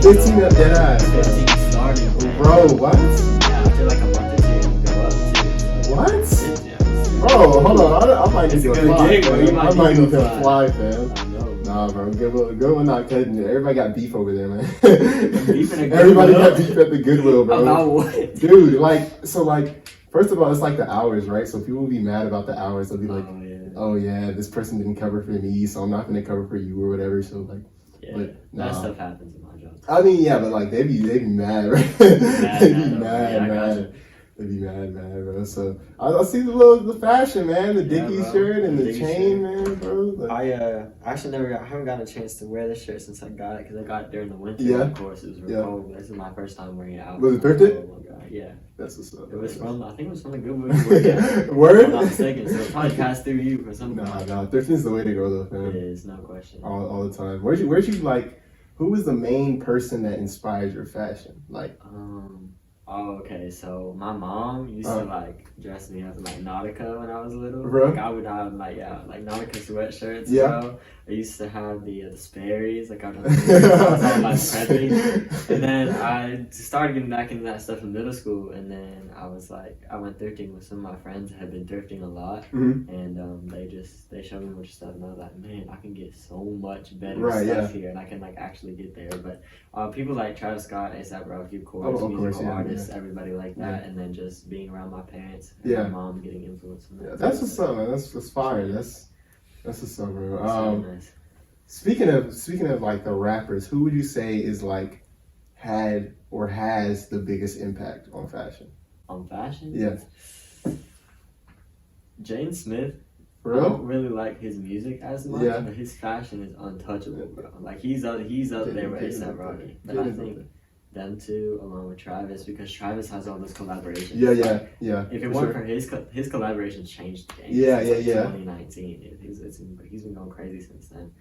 15 of dead ass. 15 starting. Bro, what? Yeah, after like a month or two, you can go up to. What? Yeah. Bro, hold on. I might need to It's a good gig, bro. You fly. might I might need need to to fly, fam. I know. Nah, bro. Good one not cutting it. Everybody got beef over there, man. Beef in a Everybody Goodwill? got beef at the Goodwill, bro. About what? Dude, like, first of all, it's like the hours, right? So people will be mad about the hours. They'll be like, oh yeah, this person didn't cover for me, so I'm not gonna cover for you or whatever. So like, Yeah, but, that stuff happens in my job. I mean, yeah, but like they be mad, right? They be mad. They be mad, bro. So I see the fashion, man, the Dickies shirt and the chain, man, bro. Like, I actually I haven't gotten a chance to wear this shirt since I got it because I got it during the winter. Yeah. Of course, it was real cold. This is my first time wearing it out. Was it thrifted? Oh my god, yeah. That's what's up. It was from I think it was from the Goodwill. Yeah. Word? If I'm not mistaken. So it probably passed through you or something. Nah, thrifting's the way to go, though, fam. It is, no question. All the time. Where'd you like? Who was the main person that inspired your fashion? Like, Oh, okay. So my mom used to like dress me up in like Nautica when I was little. Bro. Like I would have like Nautica sweatshirts. Yeah. Bro. I used to have the Sperry's. Like I was all like preppy. And then I started getting back into that stuff in middle school. And then I went thrifting with some of my friends that had been thrifting a lot. Mm-hmm. And they showed me a bunch of stuff. And I was like, man, I can get so much better Right, stuff here, and I can like actually get there. But people like Travis Scott, A$AP Rocky, of course, musical artists, everybody like that, and then just being around my parents and my mom getting influenced from that. Yeah, that's what's up, man. That's fire. That's what's up, bro. Really nice. Speaking of like the rappers, who would you say is like had or has the biggest impact on fashion? On fashion? Yeah. Jaden Smith. Bro? I don't really like his music as much, but his fashion is untouchable, bro. Like he's up there with A$AP Rocky. But I think them two, along with Travis, because Travis has all those collaborations. Yeah. If it weren't for his collaborations, changed the game. Yeah. 2019, he's been going crazy since then.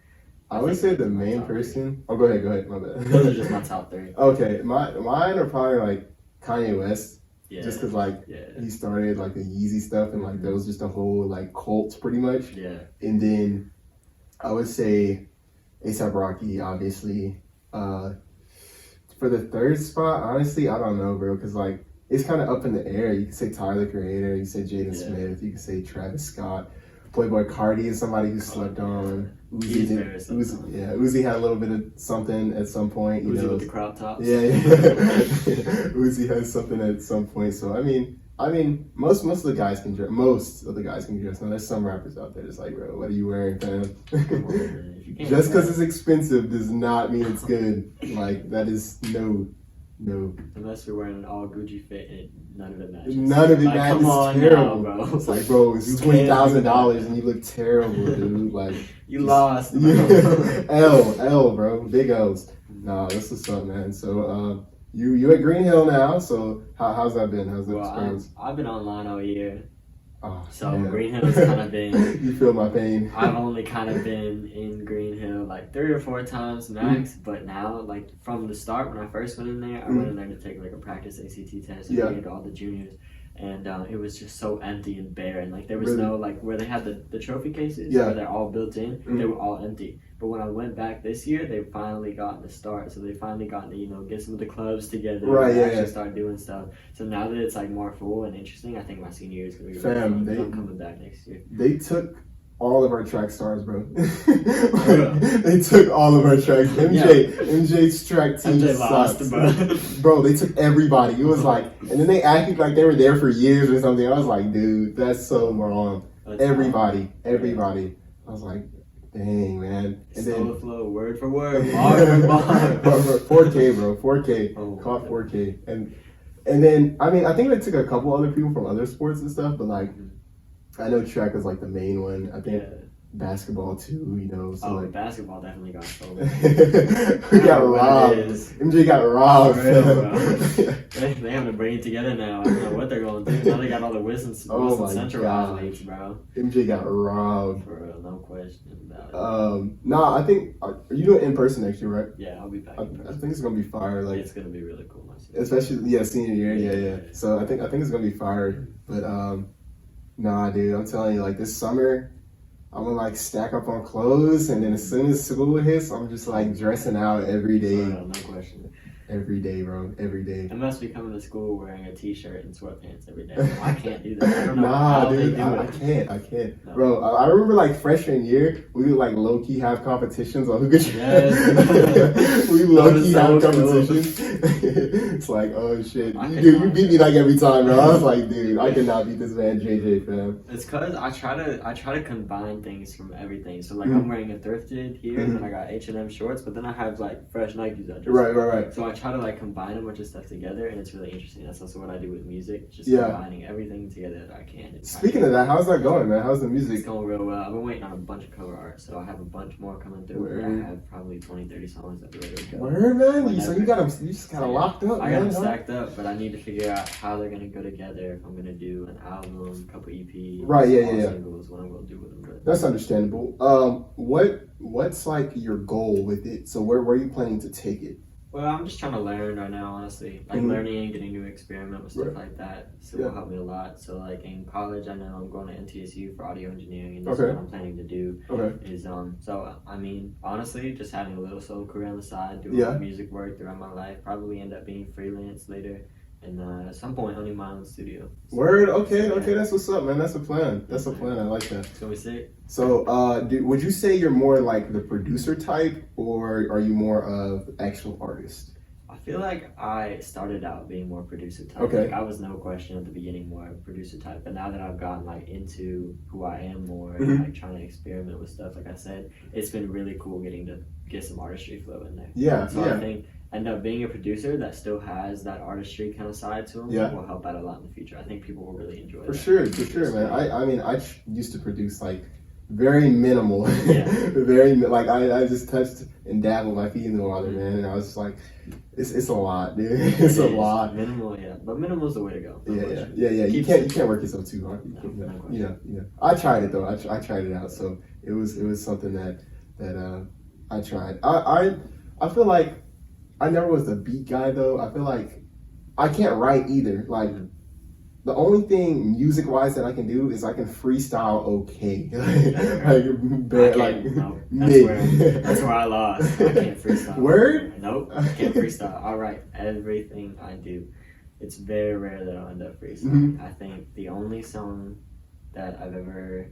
I would say the main person. Oh, go ahead. My bad. Those are just my top three. Okay, mine are probably like Kanye West. Yeah. Just because he started like the Yeezy stuff and like there was just a whole like cult pretty much. Yeah. And then I would say A$AP Rocky, obviously. For the third spot, honestly, I don't know, bro, because like it's kind of up in the air. You can say Tyler, the Creator. You can say Jaden Smith. You can say Travis Scott. Playboy Cardi is somebody who slept on. Uzi had a little bit of something at some point. Uzi with the crop tops. Yeah. Uzi has something at some point. So I mean, most of the guys can dress. Most of the guys can dress. Now there's some rappers out there that's like, bro, what are you wearing, fam? Just because it's expensive does not mean it's good. Like that is no. Unless you're wearing an all Gucci fit and none of it matches. None of it matches. Come on terrible. now, bro. It's like, bro, it's $20,000 and you look terrible, dude. Like you lost. L, bro, big L's. Nah, that's what's up, man. So, you at Green Hill now. So, how's that been? How's that experience? I've been online all year. Oh, so Green Hill has kind of been. You feel my pain. I've only kind of been in Green Hill like 3 or 4 times max, but now like from the start when I first went in there, I went in there to take like a practice ACT test and to all the juniors, and it was just so empty and bare, and like there was no like where they had the trophy cases where they're all built in, they were all empty. But when I went back this year, they finally got to start. So they finally got to, get some of the clubs together and actually start doing stuff. So now that it's like more full and interesting, I think my senior year is going to be really fun. I'm coming back next year. They took all of our track stars, bro. They took all of our tracks. MJ's track team lost, bro, they took everybody. It was like, and then they acted like they were there for years or something. I was like, dude, that's so wrong. Everybody. I was like, dang, man. And then flow, word for word, bar for bar. 4K, bro. 4K. Caught 4K. And then, I mean, I think they took a couple other people from other sports and stuff, but like, I know track was like the main one. I think basketball too, So like, basketball definitely got stolen. We got robbed. MJ got robbed. They have to bring it together now. I don't know what they're going to do. Now they got all the Wilson Central athletes, bro. MJ got robbed. For real, no question about it. Nah, I think are you doing in person next year, right? Yeah, I'll be back. I think it's gonna be fire. Like it's gonna be really cool. Especially senior year. Yeah. So I think it's gonna be fire. But nah, dude, I'm telling you, like this summer, I'm gonna like stack up on clothes, and then as soon as school hits, I'm just like dressing out every day. No question. Every day, bro. Every day. I must be coming to school wearing a t-shirt and sweatpants every day. I can't do that. I don't know Nah, how dude, they do I can't. No. Bro, I remember like freshman year, we would like low key have competitions on who could. Yes. We low key so have cool. competitions. It's like, oh shit, you beat me like every time, bro. I was like, dude, I cannot beat this man, JJ, fam. It's cause I try to combine things from everything. So like I'm wearing a thrifted here, and then I got H&M shorts, but then I have like fresh Nikes that just Right. So I try to like combine a bunch of stuff together, and it's really interesting. That's also what I do with music, just Yeah. combining everything together that I can. Speaking of that, how's that going, man? How's the It's music? going real well. I've been waiting on a bunch of cover art, so I have a bunch more coming through. Word. I have probably 20-30 songs that are ready to go. Word, man. Whenever. So you just got it locked up, I got man. them stacked up, but I need to figure out how they're gonna go together. If I'm gonna do an album, a couple EPs, Right, yeah. singles, what I'm gonna do with them. But That's understandable. What's like your goal with it? So where are you planning to take it? well, I'm just trying to learn right now, honestly. Like learning and getting to experiment with stuff Right. like that. So Yeah. will help me a lot. So like in college, I know I'm going to NTSU for audio engineering, and that's Okay. what I'm planning to do. Okay. Is so I mean honestly, just having a little solo career on the side, doing Yeah. music work throughout my life, probably end up being freelance later, and at some point owning my own studio. So, Word. Okay. yeah. That's what's up, man. That's a plan. That's a plan. I like that. It's gonna be sick. So, would you say you're more like the producer type, or are you more of actual artist? I feel like I started out being more producer type. Okay. Like I was no question at the beginning more producer type, but now that I've gotten like into who I am more Mhm. and like trying to experiment with stuff, like I said, it's been really cool getting to get some artistry flow in there. Yeah. So Yeah. I think end up being a producer that still has that artistry kind of side to him Yeah. will help out a lot in the future. I think people will really enjoy For that. sure, man. I mean, I used to produce like very minimal, Yeah. like I just touched and dabbled my feet in the water, man, and I was just like, it's a lot, dude. It's a lot. Minimal, yeah. But minimal is the way to go. No question. Yeah. You can't work yourself too hard. No, no question. You know. I tried it though. I tried it out, so it was something that I tried. I feel like I never was the beat guy though. I feel like I can't write either. Like the only thing music wise that I can do is I can freestyle okay. That's where I lost. I can't freestyle. Word? Nope. I can't freestyle. I write everything I do. It's very rare that I'll end up freestyling. I think the only song that I've ever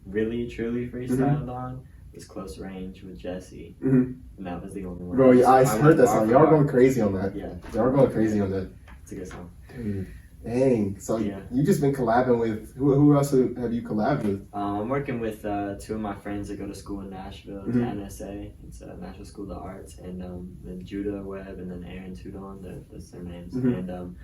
really truly freestyled on was Close Range with Jesse. And that was the only one. Bro, I heard that song. Y'all are going crazy on that. Yeah. Y'all are going crazy on that. It's a good song. Dude. Dang. So Yeah. you just been collabing with who else have you collabed with? I'm working with two of my friends that go to school in Nashville, Mhm. NSA. It's Nashville School of Arts, and then Judah Webb and then Aaron Tudon. That's their names. Mhm. And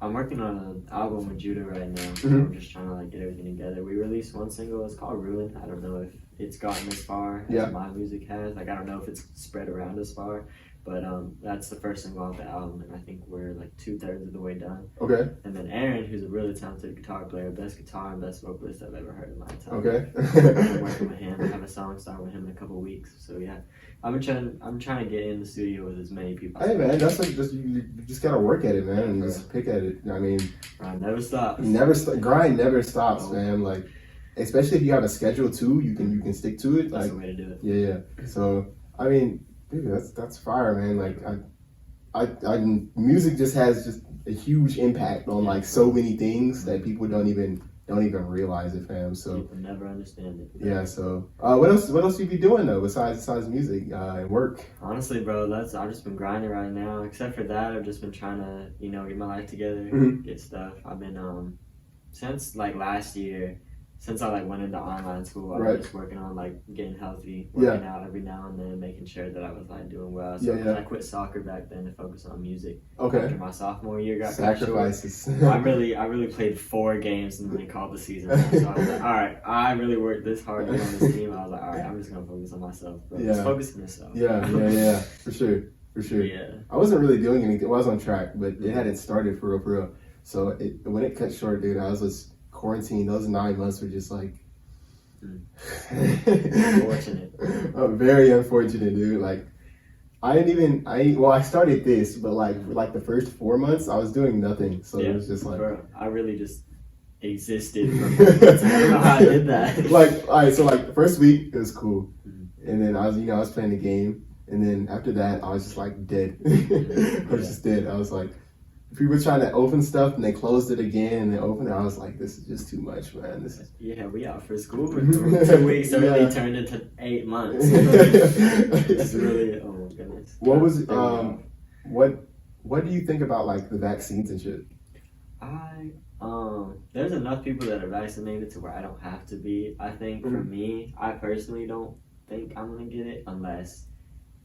I'm working on an album with Judah right now. So Mhm. I'm just trying to like get everything together. We released one single. It's called Ruin. I don't know if it's gotten as far Yeah. as my music has. Like I don't know if it's spread around as far. But that's the first single off the album, and I think we're like 2/3 of the way done. Okay. And then Aaron, who's a really talented guitar player, best guitar and best vocalist I've ever heard in my time. Okay. I'm working with him. I have a song starting with him in a couple weeks. So yeah, I'm trying to get in the studio with as many people. Hey man, that's like you just gotta work at it, man, and just pick at it. I mean, Never stops. Grind never stops, man. Like, especially if you have a schedule too, you can stick to it. That's Like, the way to do it. yeah. So I mean, dude, that's fire, man. Like, I music just has just a huge impact on like so many things that people don't even realize it, fam. So People never understand it. yeah. So what else you be doing though besides music and work? Honestly, bro, I've just been grinding right now. Except for that, I've just been trying to get my life together, Mhm. get stuff. I've been since like last year. Since I like went into online school, I Right. was just working on like getting healthy, Yeah. working out every now and then, making sure that I was like doing well. So Yeah. I quit soccer back then to focus on music. Okay. After my sophomore year got cut short, Sacrifices. I really played 4 games and then called the season off. So I was like, all right, I really worked this hard to get on this team. I was like, all right, I'm just gonna focus on myself, bro. Yeah. Just focus on yourself. Yeah. For sure. Yeah. I wasn't really doing anything. Well, I was on track, but it hadn't started for real. So when it cut short, dude, I was just quarantined. Those 9 months were just like Unfortunate. Very unfortunate, dude. Like I started this, but like the first 4 months I was doing nothing. So it was just like bro, I really just existed for months. I don't know how I did that. Like, all right, so like the first week it was cool, Mhm. and then I was playing the game, and then after that I was just like dead. I was just dead. I was like, people were trying to open stuff and they closed it again and they opened it. I was like, this is just too much, man. This is Yeah, we out for school for 2 weeks early Yeah. turned into 8 months. It's really, oh my goodness. What was There we go. what do you think about like the vaccines and shit? There's enough people that are vaccinated to where I don't have to be. I think for me, I personally don't think I'm gonna get it unless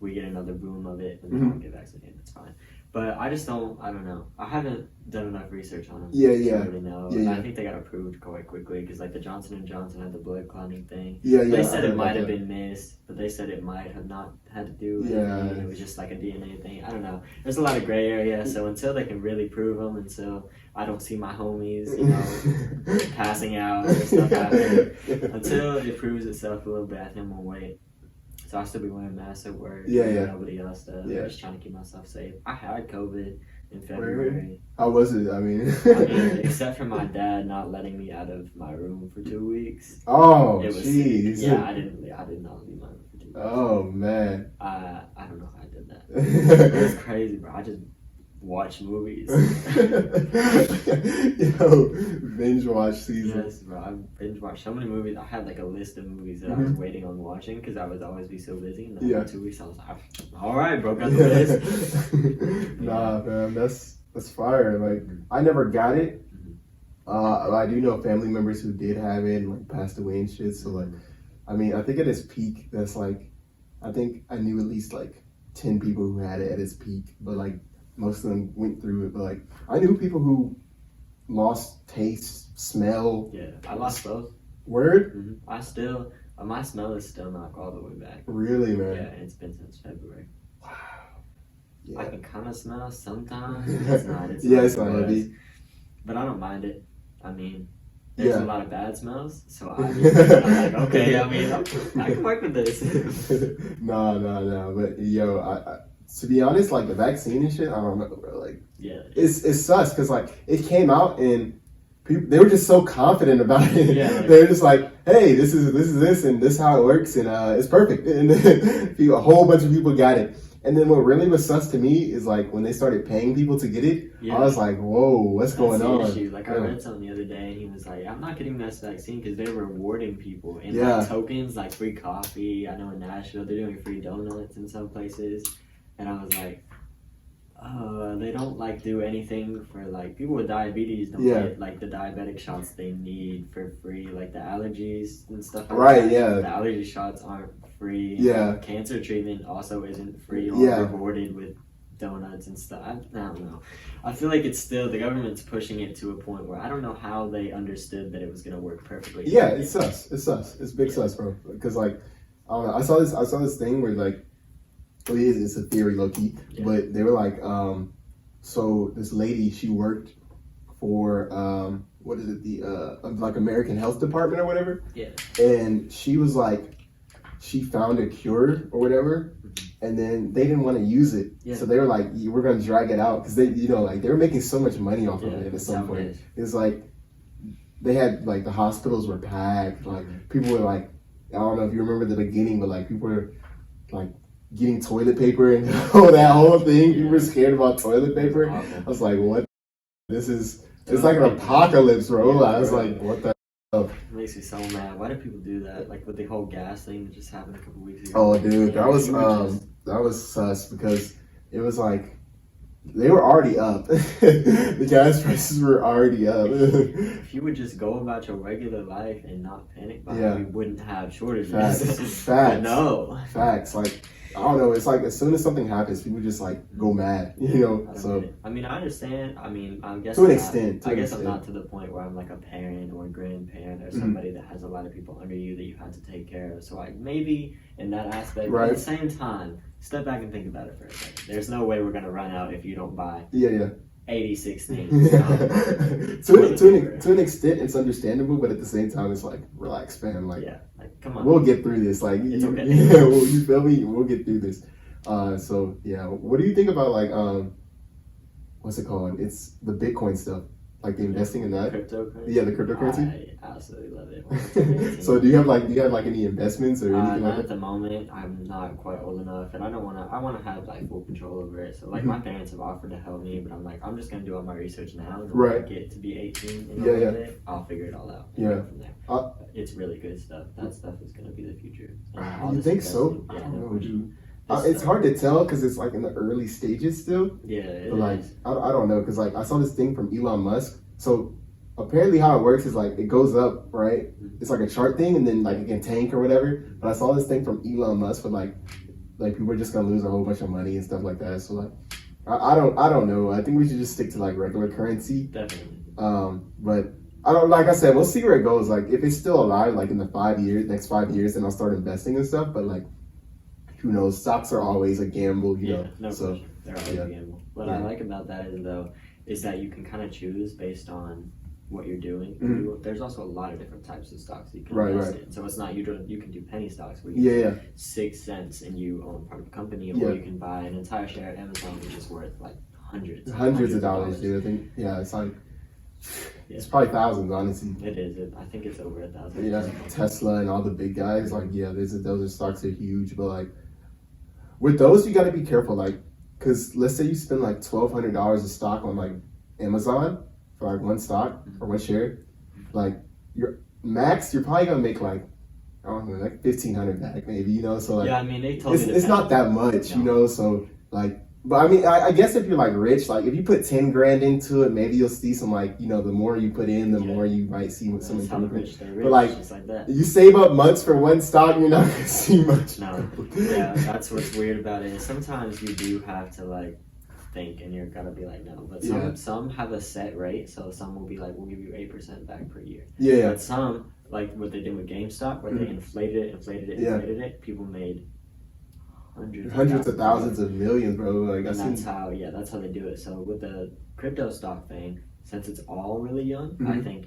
we get another boom of it and then I'll get vaccinated. That's fine. But I just don't. I don't know. I haven't done enough research on them. Yeah, to yeah. really know. Yeah, And yeah. I think they got approved quite quickly because like the Johnson & Johnson had the blood clotting thing. Yeah, yeah. They I said heard it might about have that. been missed, but they said it might have not had to do with Yeah. anything. It was just like a DNA thing. I don't know. There's a lot of gray area. So until they can really prove them, until I don't see my homies, passing out or stuff happening, until it proves itself a little bit, I think I'm gonna wait. So I'll still be wearing masks at work. Yeah, yeah. Nobody else does. Yeah. I'm just trying to keep myself safe. I had COVID in February. How was it? I mean, Except for my dad not letting me out of my room for 2 weeks. oh, It was jeez. sick. Yeah, I did not leave my room for 2 weeks. Oh man. I don't know how I did that. It was crazy, bro. I just watched movies. Yo, binge watch season. Yes, bro. I binge watched so many movies. I had like a list of movies that I was waiting on watching because I would always be so busy. And then Yeah. in 2 weeks, I was like, all right, broke out the list. Nah, man, that's fire. Like, I never got it. I do know family members who did have it and like passed away and shit. So like, I mean, I think at its peak, that's like, I think I knew at least like 10 people who had it at its peak, but like most of them went through it. But like, I knew people who lost taste, smell. Yeah, I lost both. Word? I still, my smell is still not all the way back. Really, man? Yeah, it's been since February. Wow. I Yeah. can kind of smell sometimes. It's not. It's Yeah, not it's not worse. heavy. But I don't mind it. I mean, there's Yeah. a lot of bad smells, so I'm like, okay, I mean, I can work with this. No. But yo, I to be honest, like the vaccine and shit, I don't know, bro. Like, Yeah. it's sus because like it came out and people they were just so confident about it. Yeah. They're just like, hey, this is this and this is how it works and it's perfect. And then a whole bunch of people got it. And then what really was sus to me is like when they started paying people to get it, Yeah. I was like, whoa, what's going That's on? the issue. Like I Yeah. read something the other day, and he was like, "I'm not getting this vaccine because they're rewarding people in Yeah. like tokens, like free coffee. I know in Nashville they're doing free donuts in some places." And I was like, they don't like do anything for like people with diabetes don't Yeah. get like the diabetic shots they need for free, like the allergies and stuff like Right, that. yeah. The allergy shots aren't free. Yeah. Cancer treatment also isn't free or Yeah. rewarded with donuts and stuff. I don't know. I feel like it's still the government's pushing it to a point where I don't know how they understood that it was going to work perfectly. Yeah, it's sus. It's big Yeah. sus, bro. Because like, I don't know. I saw this thing where like, well, it's a theory, low key, Yeah. but they were like, so this lady, she worked for what is it, the like American Health Department or whatever. Yeah. And she was like, she found a cure or whatever, and then they didn't want to use it, Yeah. so they were like, we're gonna drag it out because they, like they were making so much money off of Yeah, it at that's some how it point. is. It's like they had like the hospitals were packed, like people were like, I don't know if you remember the beginning, but like people were like getting toilet paper and that whole thing. People were scared about toilet paper. I was like, what? This is it's like an apocalypse, bro. Yeah, I was right. like, what the? It makes me so mad. Why do people do that? Like with the whole gas thing that just happened a couple weeks ago. Oh, dude, that was You would just- that was sus because it was like they were already up. The gas prices were already up. If you would just go about your regular life and not panic by Yeah. it, we wouldn't have shortages. Facts. But no. Facts. Like I don't know. It's like as soon as something happens, people just like go mad. I don't So get it. I mean, I understand. I mean, I guess To an I'm not- extent, to I an guess I'm extent. not to the point where I'm like a parent or a grandparent or Mhm. somebody that has a lot of people under you that you have to take care of. So like maybe in that aspect, but Right. at the same time, step back and think about it for a second. There's no way we're gonna run out if you don't buy yeah. 86 things. To an extent, it's understandable, but at the same time, it's like relax, man. Like Yeah, like come on. we'll get through this. Like It's okay. yeah, you feel me? We'll get through this. So yeah, what do you think about like what's it called? It's the Bitcoin stuff. Like the investing in that? Cryptocurrency? Yeah, the cryptocurrency. I absolutely love it. So do you have any investments or anything Not like at the moment. I'm not quite old enough, and I don't want to. I want to have like full control over it. So like my parents have offered to help me, but I'm like, I'm just gonna do all my research now. And when I get to be 18 and I'll figure it all out. And go from there. It's really good stuff. That stuff is gonna be the future. You think so? Yeah, I don't know. It's hard to tell because it's like in the early stages still. Yeah, but like I don't know because like I saw this thing from Elon Musk. So apparently how it works is like it goes up, right? It's like a chart thing, and then like it can tank or whatever. But I saw this thing from Elon Musk, but like people are just gonna lose a whole bunch of money and stuff like that. So like I don't know. I think we should just stick to like regular currency. Definitely. But I don't, like I said, we'll see where it goes. Like if it's still alive, like in the next 5 years, then I'll start investing and stuff. But like, who knows? Stocks are always a gamble, you know. No question. They're always a gamble. What I like about that is that you can kind of choose based on what you're doing. There's also a lot of different types of stocks you can invest in. So it's not you can do penny stocks where you get 6 cents and you own part of a company, or you can buy an entire share of Amazon, which is worth like hundreds of dollars, dude. I think it's like it's probably thousands, honestly. It is. I think it's over 1,000. Yeah, Tesla and all the big guys, like those are stocks are huge, but like with those you got to be careful, like because let's say you spend like $1,200 a stock on like Amazon for like one stock or one share, like your max you're probably gonna make like I don't know like $1,500 back maybe, you know. So like I mean they told me it's not that much, you know. So like. But I mean, I guess if you're like rich, like if you put 10 grand into it, maybe you'll see some like, you know, the more you put in, the more you might see some improvement. But like you save up months for one stock, you're not gonna see much. No, yeah, that's what's weird about it. And sometimes you do have to like think, and you're gotta be like, no. But some have a set rate, so some will be like, we'll give you 8% back per year. Yeah. But some, like what they did with GameStop, where they inflated it, people made hundreds of thousands of millions, bro. Like that's how they do it. So with the crypto stock thing, since it's all really young, I think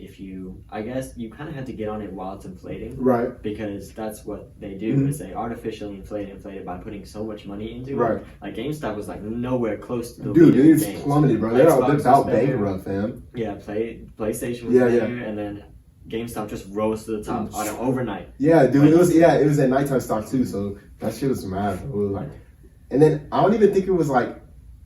I guess you kind of have to get on it while it's inflating, right? Because that's what they do is they artificially inflate it by putting so much money into it. Like GameStop was like nowhere close to the it's plummeted, bro. They're about bankrupt, fam. Yeah, PlayStation was there, and then GameStop just rose to the top overnight. Yeah, dude, it was at nighttime stock too, so that shit was mad. It was like, and then I don't even think it was like,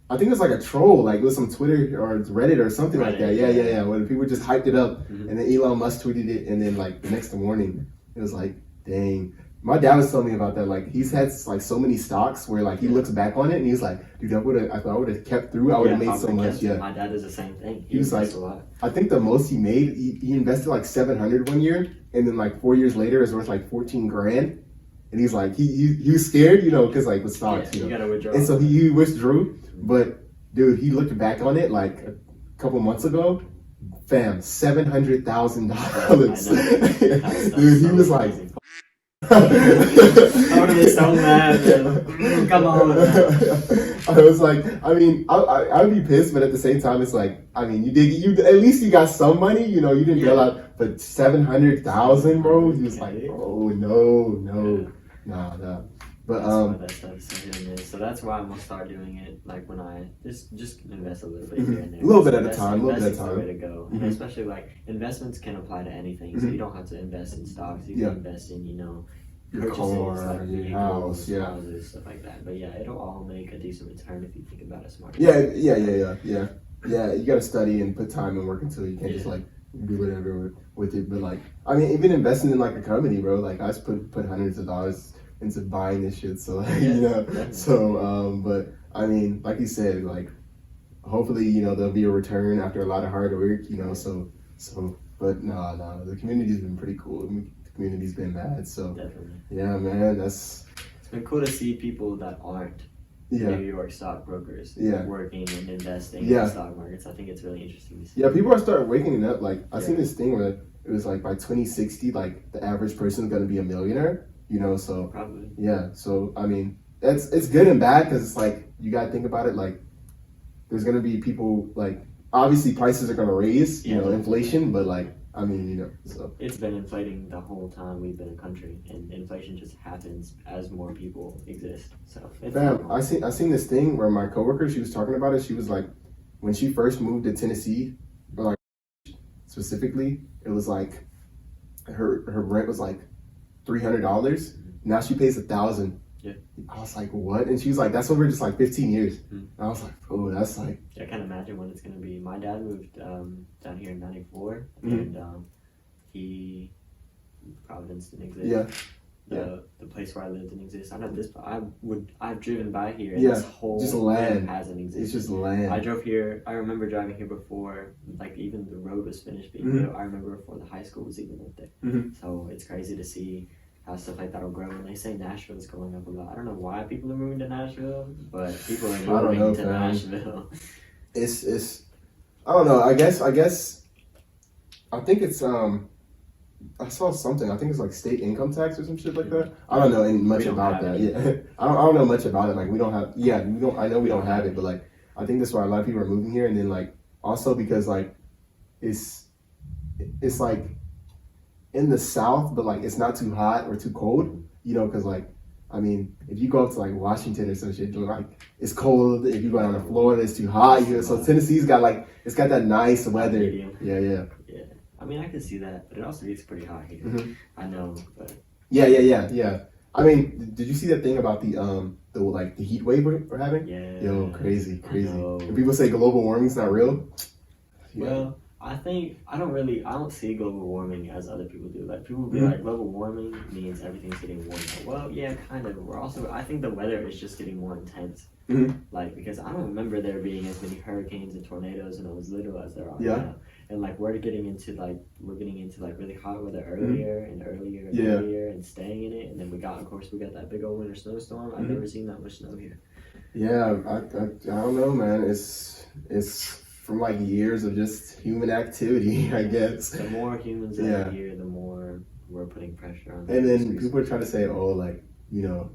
I think it was like a troll, like it was some Twitter or Reddit or something like that. Yeah. When people just hyped it up, and then Elon Musk tweeted it, and then like the next morning, it was like, dang. My dad was telling me about that. Like he's had like so many stocks where like he looks back on it and he's like, dude, if I would have kept through, I would have made so much. Yeah, my dad does the same thing. He was like, a lot. I think the most he made, he invested like 700 one year, and then like 4 years later, it's worth like 14 grand. And he's like, he was scared, you know, because like with stocks, you know. Gotta withdraw. And so he withdrew, but dude, he looked back on it like a couple months ago. Fam, $700,000. Dude, he was like. I would have been so mad, man. Come on. I was like, I mean, I would be pissed, but at the same time, it's like, I mean, you at least you got some money, you know, you didn't bail out, but 700,000, bro. He was like, oh no. But that stuff is so good, so that's why I'm gonna start doing it. Like when I just invest a little bit here and there, a little bit at a time. That's the way to go. And especially like investments can apply to anything, so you don't have to invest in stocks. You can invest in your car, like your house, houses, stuff like that. But it'll all make a decent return if you think about it smartly. Yeah. You gotta study and put time and work into it. You can't just like do whatever with it. But like, I mean, even investing in like a company, bro. Like I just put hundreds of dollars into buying this shit, so but I mean, like you said, like hopefully there'll be a return after a lot of hard work, but no, the community's been pretty cool. The community's been mad, so definitely. Yeah, man, it's been cool to see people that aren't New York stockbrokers working and investing in the stock markets. I think it's really interesting to see. Yeah, people are starting waking up. Like I seen this thing where it was like by 2060, like the average person is gonna be a millionaire. So probably. Yeah, so I mean, it's good and bad because it's like you gotta think about it. Like, there's gonna be people like obviously prices are gonna raise, inflation, but like I mean, so it's been inflating the whole time we've been a country, and inflation just happens as more people exist. So fam, I seen this thing where my coworker, she was talking about it. She was like, when she first moved to Tennessee, like specifically, it was like her rent was like $300. Now she pays $1,000. Yeah. I was like, what? And she was like, that's over just like 15 years. And I was like, oh, that's like. I can't imagine what it's gonna be. My dad moved down here in '94, and he Providence didn't exist. Yeah. The place where I lived didn't exist. I know this, but I've driven by here, and Yeah, this whole just land. thing hasn't existed. It's just land. I drove here. I remember driving here before, like even the road was finished being built. I remember before the high school was even up there. So it's crazy to see how stuff like that will grow. And they say Nashville is going up a lot. I don't know why people are moving to Nashville, but people are moving to Nashville. It's I don't know. I guess I think it's I saw something. I think it's like state income tax or some shit like that. I don't know much about that. Yeah, I don't know much about it. Like we don't have. Yeah, we don't. I know we don't have it, but like I think that's why a lot of people are moving here. And then like also because like it's like in the South, but like it's not too hot or too cold. You know, because like I mean, if you go up to like Washington or some shit, like it's cold. If you go down to Florida, it's too hot. You know, so Tennessee's got like it's got that nice weather. Yeah. I mean, I can see that, but it also gets pretty hot here. I know, but yeah. I mean, did you see that thing about the heat wave we're having? Yeah. Yo, crazy. And people say global warming's not real. Yeah. Well, I don't see global warming as other people do. Like people will be like, global warming means everything's getting warmer. Well, yeah, kind of. I think the weather is just getting more intense. Like because I don't remember there being as many hurricanes and tornadoes when I was little as there are now. And like we're getting into like really hot weather earlier and earlier and staying in it. And then we got that big old winter snowstorm. I've never seen that much snow here. Yeah, I don't know, man. It's from like years of just human activity, I guess. The more humans are here, the more we're putting pressure on them. And then people are trying to say, oh, like, you know,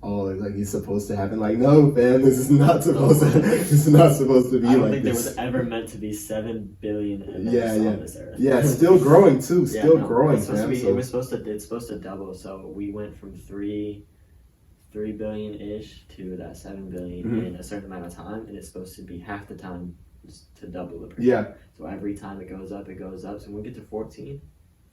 like it's supposed to happen. Like, no, fam, this is not supposed to. This is not supposed to be like this. I don't think there was ever meant to be 7 billion on this earth. Yeah, still growing too. Growing, fam. It's supposed to double. So we went from 3 billion ish to that 7 billion in a certain amount of time, and it's supposed to be half the time to double the percent. Yeah. So every time it goes up. So when we get to 14,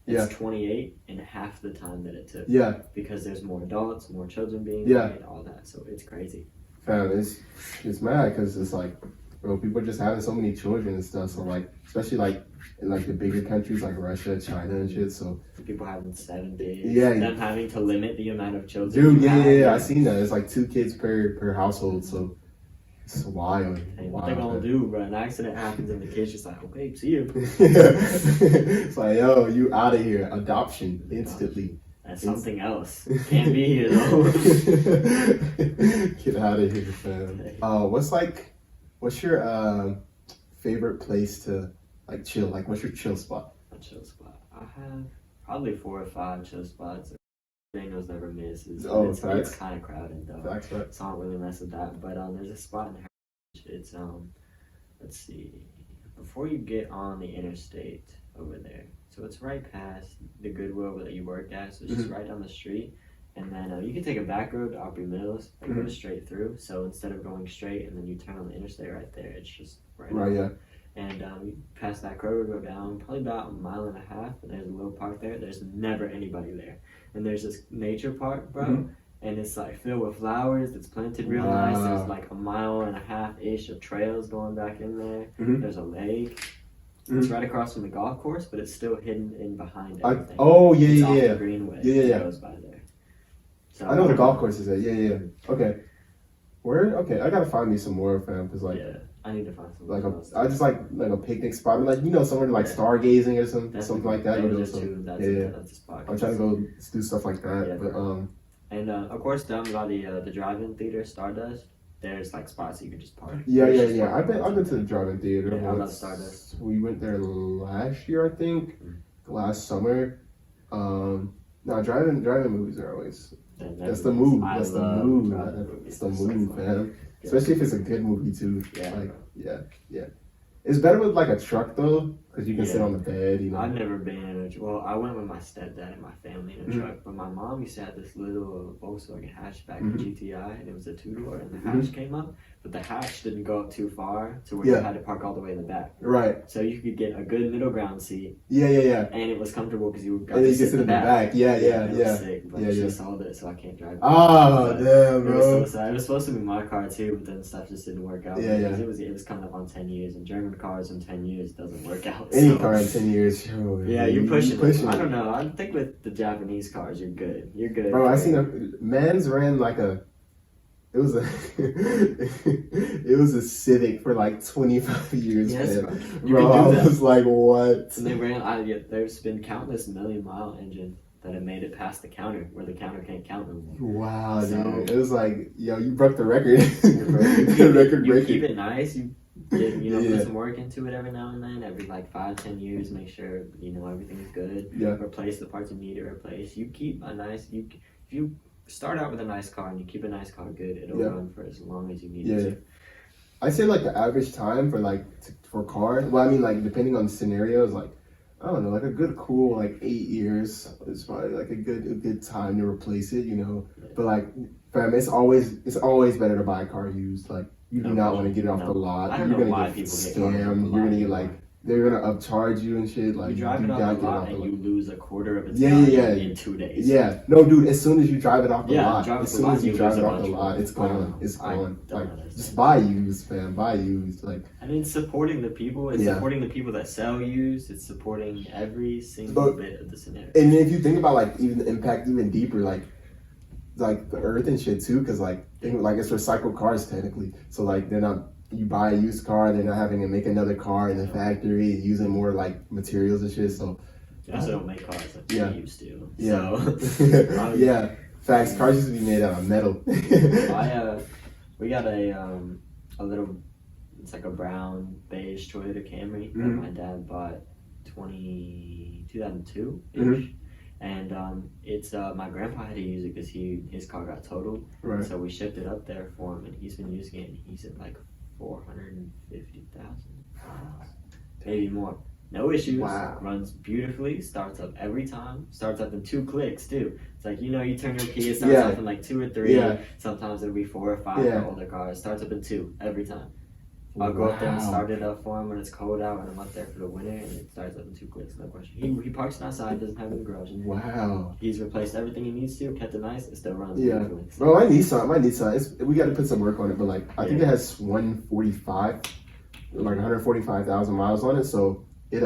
it's 28 in half the time that it took. Yeah. Because there's more adults, more children being made, all that. So it's crazy. Fam, it's mad because it's like, bro, people are just having so many children and stuff. So like, especially like in like the bigger countries like Russia, China, and shit. So people having 7 kids. Yeah. Them having to limit the amount of children. Dude, yeah. I seen that. It's like 2 kids per household. So. It's wild. Hey, what they gonna do, bro? An accident happens and the kid's just like, okay, see you. It's like, yo, you out of here. Adoption instantly. That's something else. Can't be here though. Get out of here, fam. What's your favorite place to like chill? Like, what's your chill spot? A chill spot. I have probably 4 or 5 chill spots. Daniels never misses. It's kind of crowded though. Facts. So I don't really mess with that. But there's a spot in Heritage. It's let's see, before you get on the interstate over there. So it's right past the Goodwill that you work at. So it's just right down the street. And then you can take a back road to Opry Mills. Like go straight through. So instead of going straight and then you turn on the interstate right there, it's just right. Yeah. And we pass that road, go down probably about 1.5 miles, and there's a little park there. There's never anybody there. And there's this nature park, bro, and it's like filled with flowers. It's planted real nice. There's like 1.5 miles of trails going back in there. There's a lake. It's right across from the golf course, but it's still hidden in behind everything. It's off the greenway. That goes by there. So I know the golf course is there. Yeah. Okay. Where? Okay, I gotta find me some more, fam, because like. Yeah. I need to find something. Like I just like a picnic spot, like somewhere like stargazing or something like that. That's a spot. I'm trying to go do stuff like that. Yeah, but and of course down by the drive-in theater Stardust, there's like spots you can just park. Yeah. I've been to the drive-in theater. Yeah, I love Stardust. We went there last year, I think, last summer. No, drive-in movies are always. That's the move. That's the move, man. Especially if it's a good movie too. Yeah. It's better with like a truck though. because you can sit on the bed. You know. I've never been in a I went with my stepdad and my family in a truck, but my mom used to have this little Volkswagen hatchback GTI, and it was a 2-door, and the hatch came up, but the hatch didn't go up too far to where you had to park all the way in the back. Right. So you could get a good middle ground seat. Yeah. And it was comfortable because you got and to sit in the back. Yeah. It was sick, but she sold it, so I can't drive it. Oh, damn, bro. It was so sad. It was supposed to be my car too, but then stuff just didn't work out. Because it was coming up on 10 years, and German cars in 10 years doesn't work out. Any car in 10 years. Yeah, you're pushing it. I don't know. I think with the Japanese cars, you're good. You're good. Bro, I seen a man's ran like a. It was a it was a Civic for like 25 years, yes, man. Bro, I was like, what? And they ran. There's been countless million-mile engines that have made it past the counter, where the counter can't count no more. Wow, dude. It was like, yo, you broke the record. Record breaker. You keep it nice. You put some work into it every now and then. Every like 5-10 years, make sure everything's good. Yeah. Replace the parts you need to replace. You keep a nice. If you start out with a nice car and you keep a nice car good, it'll run for as long as you need it to. I say like the average time for cars. Well, I mean, like depending on the scenarios, like I don't know, like a good cool like 8 years is probably like a good time to replace it, But like, fam, it's always better to buy a car used. Like you do not want to get it off the lot. I don't know why people get scammed. You're gonna get like. They're gonna upcharge you and shit. Like you drive it off the lot and you lose a quarter of its value in 2 days. Yeah, no, dude. As soon as you drive it off the lot, it's gone. It's gone. Like just buy used, fam. Buy used. Like I mean, supporting the people. It's supporting the people that sell used. It's supporting every single bit of the scenario. And if you think about like even the impact even deeper, like the earth and shit too, because like it's recycled cars technically. So like they're not. You buy a used car, they're not having to make another car in the factory, using more like materials and shit. So they also don't make cars like they used to. Yeah. So, yeah. Facts. Cars used to be made out of metal. We got a little. It's like a brown beige Toyota Camry that my dad bought 2002 ish. And it's my grandpa had to use it because his car got totaled. Right. So we shipped it up there for him, and he's been using it. And he said like 450,000 miles, maybe more. No issues. Wow. Runs beautifully. Starts up every time. Starts up in 2 clicks too. It's like you turn your key. It starts up in like 2 or 3. Yeah. Sometimes it'll be 4 or 5 for older cars. Starts up in 2 every time. I'll go up there and start it up for him when it's cold out, and I'm up there for the winter, and it starts up in 2 clicks. No question. He parks it outside. Doesn't have it in the garage. Wow. He's replaced everything he needs to. Kept it nice. It still runs. Yeah. So. Bro, my Nissan. We got to put some work on it, but like I think it has 145,000 miles on it. So it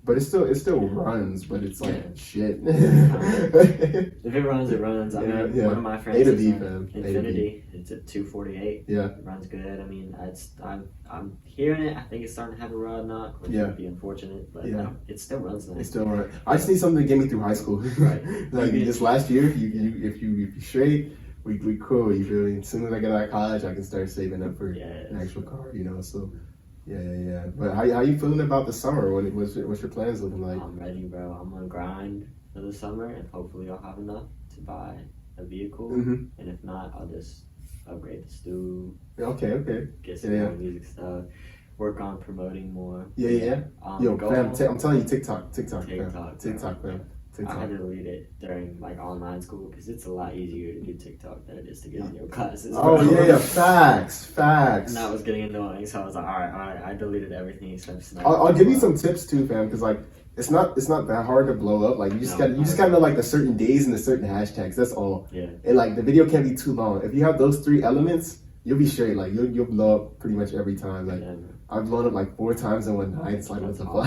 but it still runs, but it's like shit. If it runs, it runs. I mean, one of my friends is Infinity. It's at 248. Yeah, it runs good. I mean, I'm hearing it. I think it's starting to have a rod knock, which would be unfortunate, but it still runs nice. It still runs. I just need something to get me through high school. Right. Like this last year, if you straight, we cool. You feel me? As soon as I get out of college, I can start saving up for an actual car. So. Yeah. But how you feeling about the summer? What's your plans looking like? I'm ready, bro. I'm gonna grind for the summer, and hopefully I'll have enough to buy a vehicle. And if not, I'll just upgrade the studio. Okay. Get some more music stuff. Work on promoting more. Yeah. Yo, fam, I'm telling you, TikTok, fam. I had to delete it during like online school because it's a lot easier to do TikTok than it is to get in your classes. Oh yeah, facts. And that was getting annoying, so I was like, all right. I deleted everything except Snap. I'll give you some tips too, fam, because like it's not that hard to blow up. Like you just gotta know like the certain days and the certain hashtags. That's all. Yeah. And like the video can't be too long. If you have those 3 elements, you'll be straight. Like you'll blow up pretty much every time. Like. Yeah. I've blown up like 4 times in one night. It's like what's the fuck?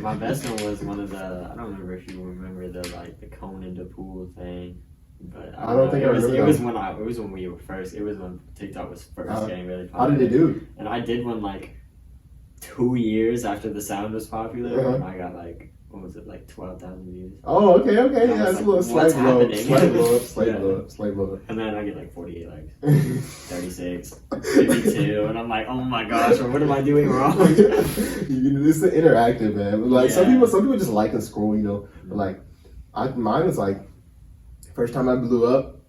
My best one was one of the. I don't remember if you remember the cone in the pool thing, but I don't think I remember. It was when we were first. It was when TikTok was first getting really popular. How did it do? And I did one like 2 years after the sound was popular, and I got like. What was it, like 12,000 views? Oh, okay. Yeah, that's a little slight blow up. Slight blow up. And then I get like 48 likes, 36, 52, and I'm like, oh my gosh, what am I doing wrong? It's interactive, man. Like some people just like and scroll, But like, mine was like, first time I blew up,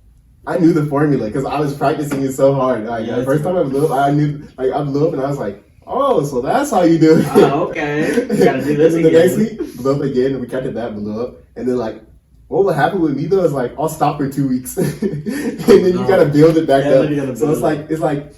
I knew the formula because I was practicing it so hard. Like, the first time I blew up, I knew, like, I blew up and I was like, oh, so that's how you do it. Oh, okay. You gotta do this and then the next again. week, blew up again, and we kept it that blew up. And then like, what would happen with me though is like, I'll stop for 2 weeks, and then you gotta build it back up. So it's like,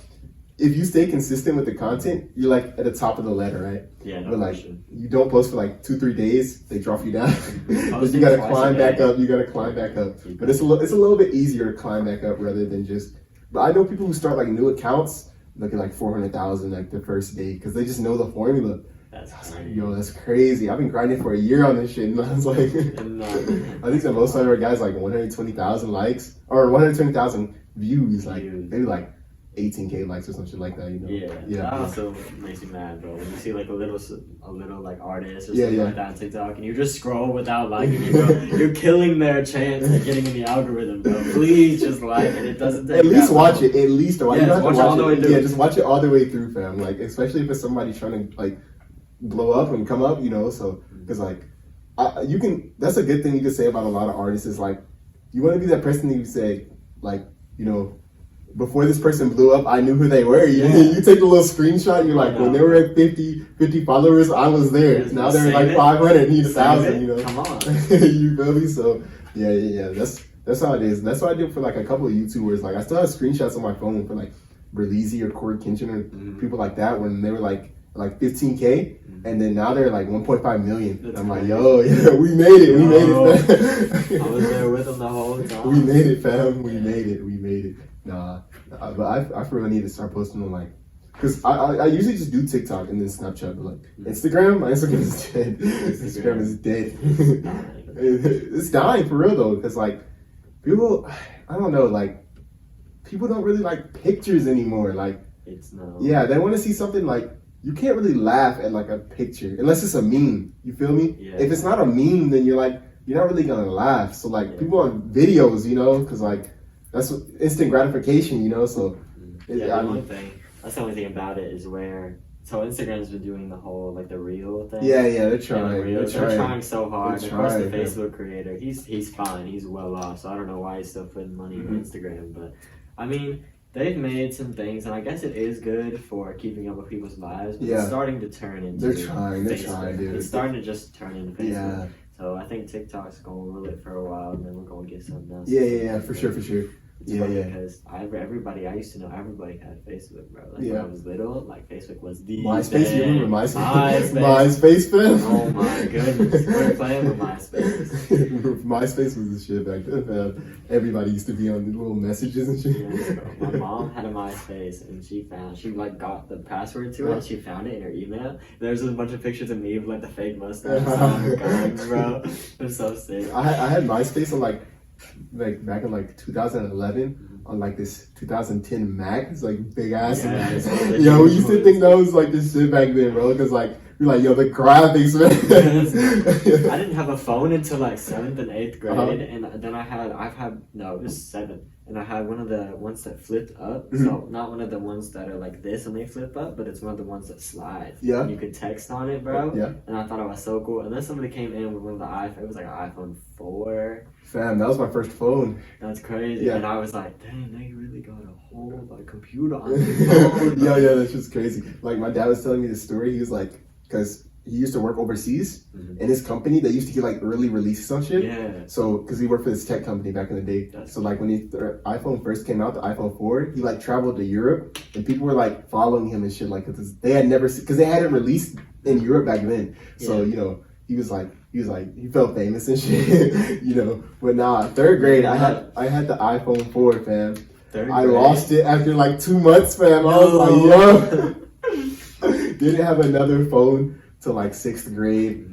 if you stay consistent with the content, you're like at the top of the ladder, right? Yeah, no But like, question. you don't post for like 2-3 days, they drop you down. But you Posting gotta twice climb a back day. up. You gotta climb back up. But it's a little bit easier to climb back up rather than just. But I know people who start like new accounts look at like 400,000 like the first day because they just know the formula. That's I was like, crazy. yo, that's crazy. I've been grinding for a year on this shit, and I was like, I think the most of our guys like 120,000 likes or 120,000 views, like maybe like 18K likes or something like that, you know? Yeah. That also makes me mad, bro. When you see like a little like artist or Yeah, something yeah. like that on TikTok, and you just scroll without liking it, bro. You're killing their chance at getting in the algorithm, bro. Please just like it. It doesn't take At least that watch long. it. At least watch. Yeah, You don't have watch to it all the way it. through. Yeah, just watch it all the way through, fam. Like, especially if it's somebody trying to like blow up and come up, you know. So, because like, you can. That's a good thing you can say about a lot of artists is like, you want to be that person that you say, like, you know, before this person blew up, I knew who they were. You, Yeah. you take a little screenshot. You're like, I know. when they were at 50 followers, I was there. Just now they're at save like it. 500, need Save 1,000. it. You know. Come on. You feel me? So yeah. That's how it is. That's what I did for like a couple of YouTubers. Like I still have screenshots on my phone for like Berleezy or Corey Kinchin or people like that when they were like 15K, and then now they're like 1.5 million. That's I'm like, crazy. yo, yeah, we made it. We made it, fam. I was there with them the whole time. We made it, fam. We made it. Nah, but I for real need to start posting on like. Because I usually just do TikTok and then Snapchat, but like Instagram, my Instagram is dead. Instagram is dead. It's dying for real though, because like people, I don't know, like people don't really like pictures anymore. Like, It's no. yeah, they want to see something like you can't really laugh at like a picture unless it's a meme. You feel me? Yeah. If it's not a meme, then you're not really gonna laugh. So like Yeah. people on videos, you know, because like that's what, instant gratification, you know. So Yeah, I the mean, only thing. That's the only thing about it is where. So Instagram's been doing the whole like the reel thing. yeah, they're Yeah, trying. the reels. They're trying so hard. They're Of course, the trying, man. Facebook creator, he's fine. He's well off. So I don't know why he's still putting money Mm-hmm. in Instagram. But I mean, they've made some things, and I guess it is good for keeping up with people's lives. But Yeah. it's starting to turn into. They're trying, Facebook. dude. It's starting to just turn into Facebook. Yeah. So I think TikTok's gonna rule it for a while, and then we're gonna get something else. Yeah, for sure. It's Yeah, funny yeah. because I used to know everybody had Facebook, bro. Like when Yeah. I was little, like Facebook was the MySpace, you remember MySpace. MySpace, fam? Oh my goodness, we're playing with MySpace. MySpace was the shit back then, fam. Everybody used to be on the little messages and shit. Yeah, bro. My mom had a MySpace and she like got the password to it and she found it in her email. There's a bunch of pictures of me with like the fake mustache on her guns, bro. It was so sick. I had MySpace on like back in like 2011 on like this 2010 Mac. It's like big ass. Yeah, Yo, we used to think that was like this shit back then, bro. Because like you're like, yo, the graphics, I man. didn't have a phone until like 7th and 8th grade, Uh-huh. and then it was 7th, and I had one of the ones that flipped up. Mhm. So not one of the ones that are like this and they flip up, but it's one of the ones that slide. Yeah. And you could text on it, bro. Yeah. And I thought it was so cool. And then somebody came in with one of the iPhone. It was like an iPhone 4. Fam, that was my first phone. That's crazy. Yeah. And I was like, dang, they really got a whole like computer on their phone. Yeah, that's just crazy. Like my dad was telling me this story. He was like, because he used to work overseas Mhm. in his company. They used to get like early releases on shit. Yeah. So, because he worked for this tech company back in the day. That's So, like when the iPhone first came out, the iPhone 4, he like traveled to Europe, and people were like following him and shit. Like, cause they had never, because they hadn't released in Europe back then. So, Yeah. you know, he felt famous and shit, you know. But nah, third grade, I had the iPhone 4, fam. Third I grade. lost it after like 2 months, fam. I was like, yo. Didn't have another phone till like 6th grade.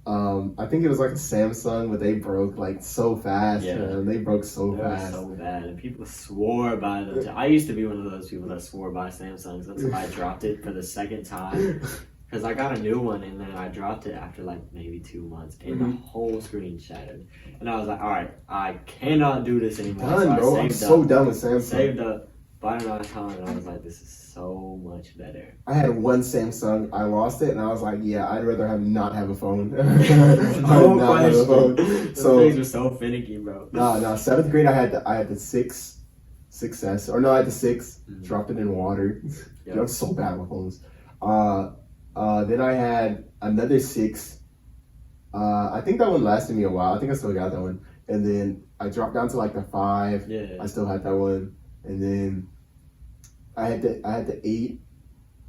I think it was like a Samsung, but they broke like so fast, Yeah. man. They broke so They were fast. so bad, and people swore by them. I used to be one of those people that swore by Samsungs until I dropped it for the second time. Because I got a new one, and then I dropped it after like maybe 2 months, and the whole screen shattered. And I was like, all right, I cannot do this anymore. Done, bro. I'm so done with Samsung. Saved up, bought an iPhone, and I was like, this is so much better. I had one Samsung. I lost it, and I was like, yeah, I'd rather not have a phone. No not have a phone. Those So things are so finicky, bro. no, 7th grade, I had the 6S, or no, I had the 6. Dropped it in water. Yeah. Dude, I'm so bad with phones. Then I had another 6. I think that one lasted me a while. I think I still got that one. And then I dropped down to like the 5. Yeah. I still had that one. And then I had the 8.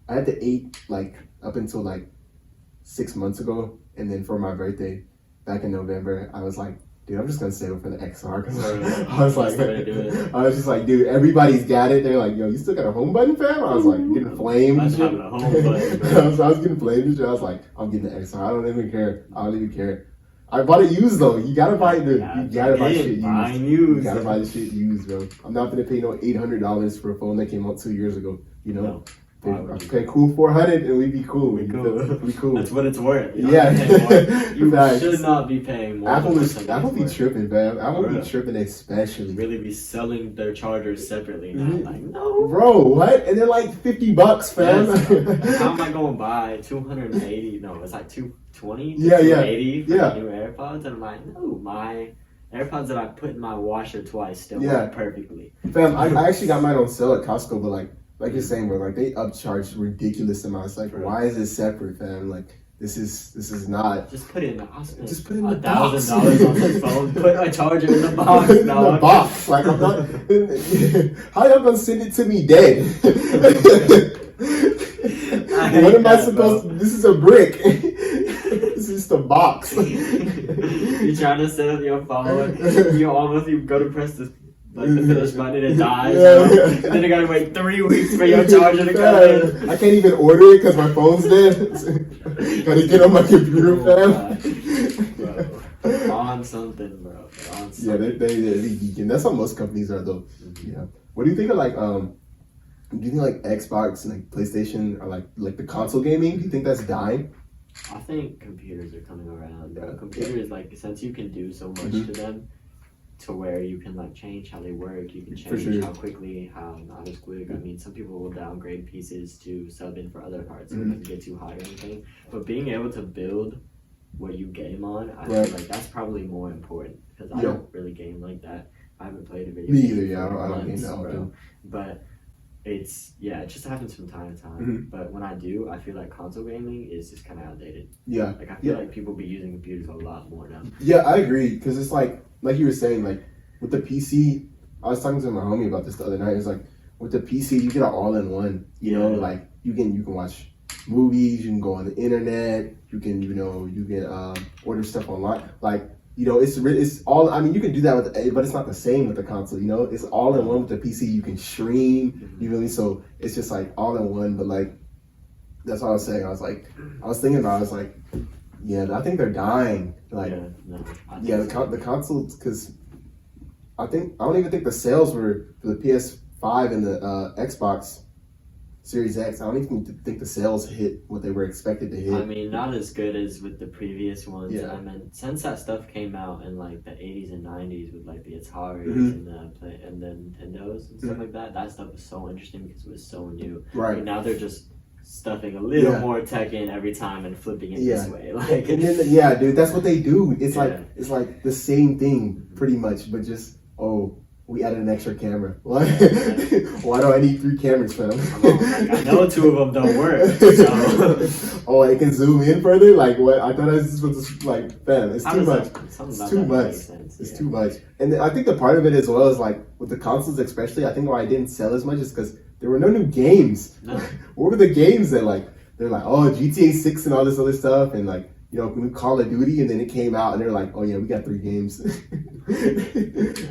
I had the 8 like up until like 6 months ago. And then for my birthday back in November, I was like, dude, I'm just gonna save it for the XR because I was like, I was just like, dude, everybody's got it. They're like, yo, you still got a home button, fam? I was like, getting flamed. I was having a home button. I was getting flamed and shit. I was like, I'm getting the XR. I don't even care. I bought it used though. You gotta buy the. You gotta buy shit used. You gotta buy the shit used, bro. I'm not gonna pay no $800 for a phone that came out 2 years ago. You know. No. I pay cool $400 and we'd be cool. We cool. That's what it's worth. You should not be paying more. Apple be tripping, man. Apple be tripping, especially. Really be selling their chargers separately now. Like, no, bro, what? And they're like $50, fam. Yes. How am I going to buy 280? No, it's like 220. Yeah, 280 for new AirPods, and I'm like, no, my AirPods that I put in my washer twice still work perfectly. Fam, I actually got mine on sale at Costco, but like you're saying, bro, like they upcharge ridiculous amounts. Like, why is it separate, fam? Like, this is not. Just put it in the box. Just put it in the box. $1,000 on the phone. Put a charger in the box. In the box. Like, I'm not. How y'all gonna send it to me dead? What am I supposed to? This is a brick. This is the box. You're trying to set up your phone. You go to press the finish button and it dies. And then you gotta wait 3 weeks for your charger to come in. I can't even order it because my phone's dead. Gotta get on my computer, fam. Bro, on something, bro. On something. Yeah, they geeking. That's how most companies are, though. Yeah. What do you think of do you think like Xbox and like PlayStation are like the console gaming? Do you think that's dying? I think computers are coming around, bro. Computers, like, since you can do so much to them, to where you can like change how they work, you can change how quickly, how not as quick. I mean, some people will downgrade pieces to sub in for other parts so it doesn't get too hot or anything. But being able to build what you game on, I feel like that's probably more important because I don't really game like that. I haven't played a video game. Me either, yeah. I don't game that often. But it just happens from time to time. But when I do, I feel like console gaming is just kind of outdated. Yeah. Like I feel like people be using computers a lot more now. Yeah, I agree because it's like you were saying, like with the PC, I was talking to my homie about this the other night. It's like with the PC, you get an all-in-one. You know, like you can watch movies, you can go on the internet, you can order stuff online. Like, you know, it's all. I mean, you can do that but it's not the same with the console. You know, it's all in one with the PC. You can stream. You know, so it's just like all in one. But like, that's what I was saying. I was thinking about. I was like, yeah, I think they're dying. Like, the consoles, because I don't even think the sales were for the PS5 and the Xbox Series X. I don't even think the sales hit what they were expected to hit. I mean, not as good as with the previous ones. I mean, since that stuff came out in like the 80s and 90s with like the Ataris and the Nintendos and stuff like that, that stuff was so interesting because it was so new. Right. But now they're just stuffing a little more tech in every time and flipping it this way. Like, and then, dude, that's what they do. It's like the same thing pretty much, but just we added an extra camera. Why do I need 3 cameras, fam? I know 2 of them don't work. So. It can zoom in further? Like, what? I thought this was like, fam, it's too much. It's too much. It's too much. And I think the part of it as well is like, with the consoles especially, I think why I didn't sell as much is because there were no new games. No. What were the games that they're like, GTA 6 and all this other stuff, and like, you know, Call of Duty, and then it came out, and they're like, oh yeah, we got 3 games.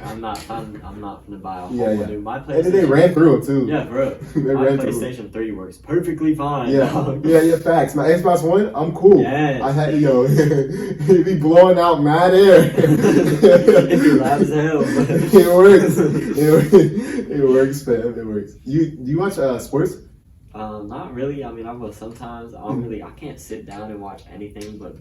I'm not gonna buy a whole new. My PlayStation. And then they ran through it too. Yeah, bro. My PlayStation 3 works perfectly fine. Yeah, facts. My Xbox One, I'm cool. Yes. I had, it be blowing out mad air. It'd be loud as hell. It works. It works, fam. It works. Do you watch sports? Not really. I mean, I will sometimes. I can't sit down and watch anything but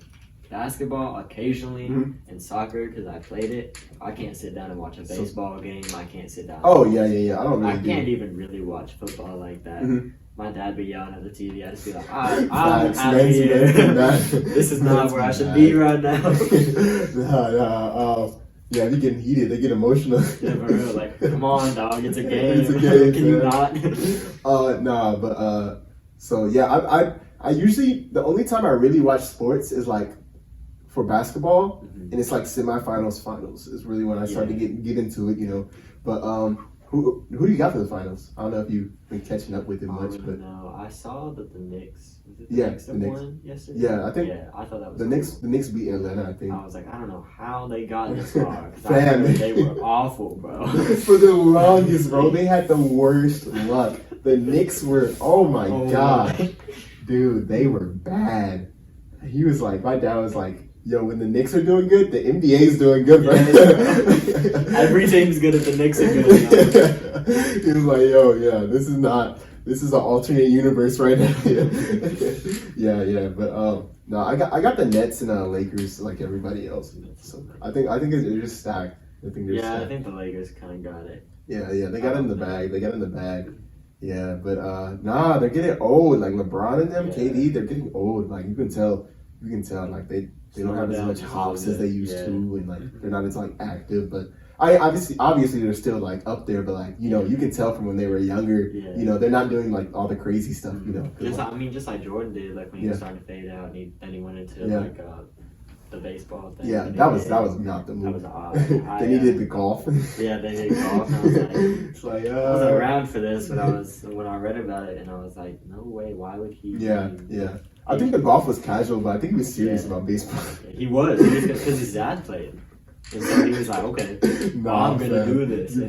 basketball occasionally and soccer because I played it. I can't sit down and watch a baseball game. I can't sit down. I can't even really watch football like that. My dad be yelling at the TV. I just be like, I'm out of here. This is not where I should be right now. Yeah, they getting heated. They get emotional. Yeah, for real. Like, come on, dog. It's a game. Can you not? So yeah, I usually the only time I really watch sports is like for basketball, and it's like semifinals, finals is really when I start to get into it, you know. But who do you got for the finals? I don't know if you've been catching up with it much, but no, I saw that the Knicks. Was it Yeah, Knicks the that Knicks. won yesterday? Yeah, I think I thought that was the cool. Knicks beat Atlanta, I think. I was like, I don't know how they got this far. 'Cause I Fam. heard they were awful, bro. For the longest, bro, they had the worst luck. The Knicks were, oh my god, dude, they were bad. He was like, my dad was like, yo, when the Knicks are doing good, the NBA's doing good, bro. Every team's good if the Knicks are good. He was like, yo, yeah, this is an alternate universe right now. yeah, but no, I got the Nets and Lakers like everybody else. So I think it's just stacked. I think they're stacked. I think the Lakers kind of got it. Yeah, they got it in the bag. They got it in the bag. Yeah, but nah, they're getting old. Like LeBron and them, KD, they're getting old. Like you can tell, like they don't have as much hops as they used to, and like they're not as like active. But obviously they're still like up there. But like you know, you can tell from when they were younger. Yeah. You know, they're not doing like all the crazy stuff. You know, Just like Jordan did, like when he was starting to fade out, and then he went into like the baseball thing. Yeah, that was not the move. That was odd. Then he did the golf. Yeah, they did golf. And I was like, it's like I was around for this when I read about it, and I was like, no way, why would he? Yeah. I think the golf was casual, but I think he was serious about baseball. He was because his dad played. And so he was like, okay, I'm gonna do this. And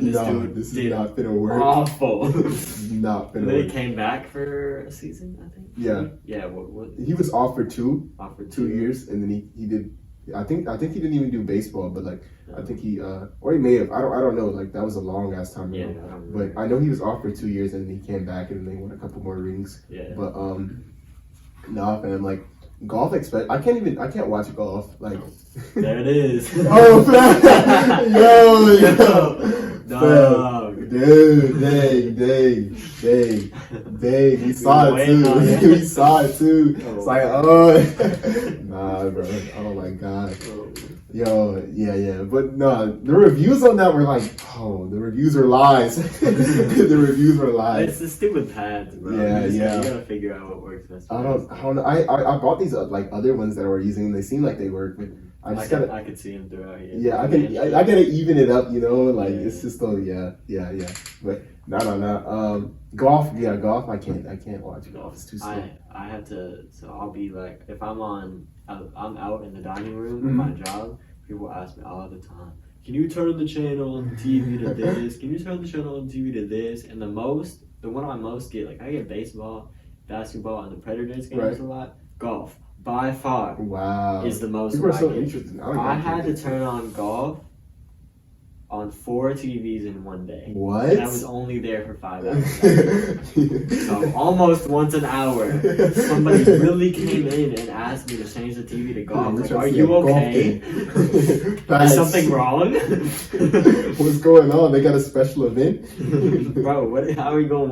this is not gonna work. Awful. Not gonna work. Then he work. came back for a season, I think. Yeah. Yeah. What? He was off for two. Off for 2 years, and then he did. I think he didn't even do baseball, but like I think he or he may have. I don't know. Like that was a long ass time ago. Yeah. But I know he was off for 2 years, and then he came back, and then they won a couple more rings. Yeah. But nah, fam. Like golf. I can't watch golf. Like there it is. Oh, fam. Yo. Dog. Dude, dang. We saw it too. We saw it too. It's like, nah, bro. Oh my god. Yo, yeah. But no, the reviews on that were like, the reviews are lies. The reviews were lies. It's the stupid pads, bro. Yeah. You gotta figure out what works best. I don't know. I bought these like other ones that I were using, and they seem like they work, but I could see him throughout here. Yeah, I gotta even it up, you know. Like it's just yeah. But no. Golf. I can't watch golf. It's too slow. I have to. So I'll be like, if I'm out in the dining room of my job, people ask me all the time, can you turn the channel on the TV to this? Can you turn the channel on the TV to this? And the one I most get, like I get baseball, basketball, and the Predators games a lot. Golf. By far, is the most. People are so interesting. I had to turn on golf on 4 TVs in one day. What? And I was only there for 5 hours. So almost once an hour, somebody really came in and asked me to change the TV to golf. Like, are you okay? Is something wrong? What's going on? They got a special event? Bro, how are we going?